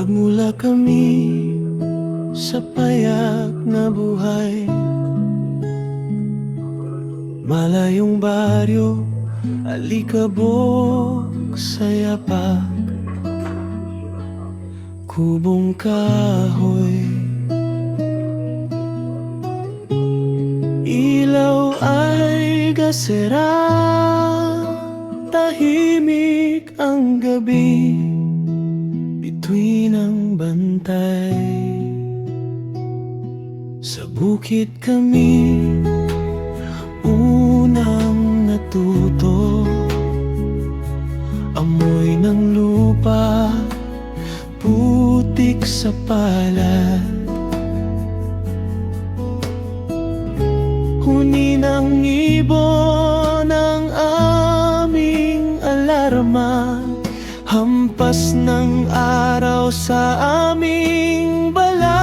Magmula kami sa payak na buhay, malayong baryo, alikabok sa yapak, kubong kahoy, ilaw ay gasera, tahimik ang gabi, bituin ang bantay. Sa bukid kami unang natuto, amoy ng lupa, putik sa palad, huni ng ibon ang aming alarma, hampas ng araw sa aming balat.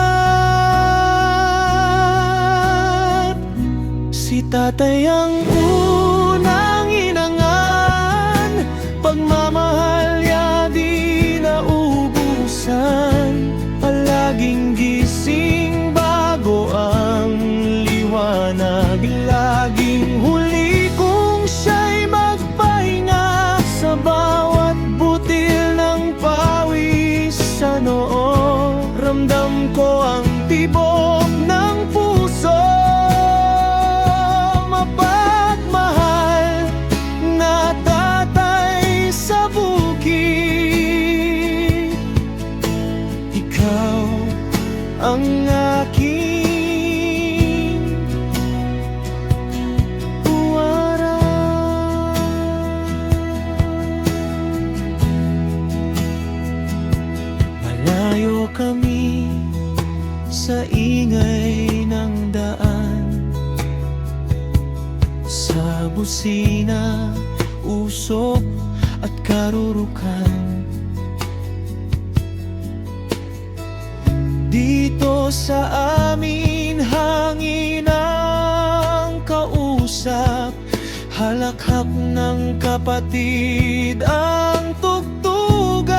Si tatay ang unang inangan, pagmamahal niya di naubusan, palaging gising bago ang liwanag, laging huli kung siya'y magpahinga sa bawat butil ng pawis sa noo. Ramdam ko ang tibok ng puso, mapagmahal na tatay sa bukid. Ikaw ang aking puwaran. Malayo kami sa ingay ng daan, sa busina, usok at karurukan. Dito sa amin hangin ang kausap, halakhak ng kapatid ang tugtugan.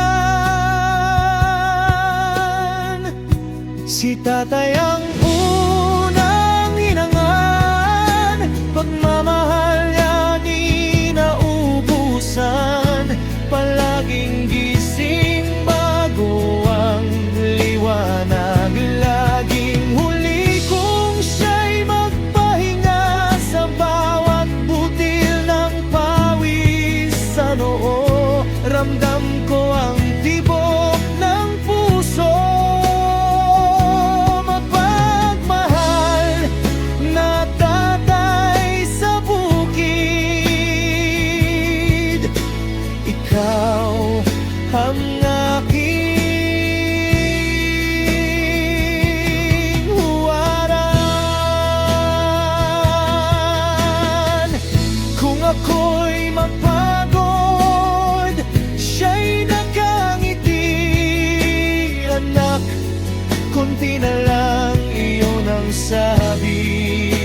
Si tatay ang unang hinangan, pagmamahal niya di naubusan, palaging gising bago ang liwanag, laging huli kung siya'y magpahinga sa bawat butil ng pawis sa noo. Ramdam ko ang tibok ng puso, mapagmahal na tatay sa bukid. Ikaw ang aking huwaran. Kung ako'y mapagod, siya'y nakangiti. Anak, konti na lang iyon ang sabi.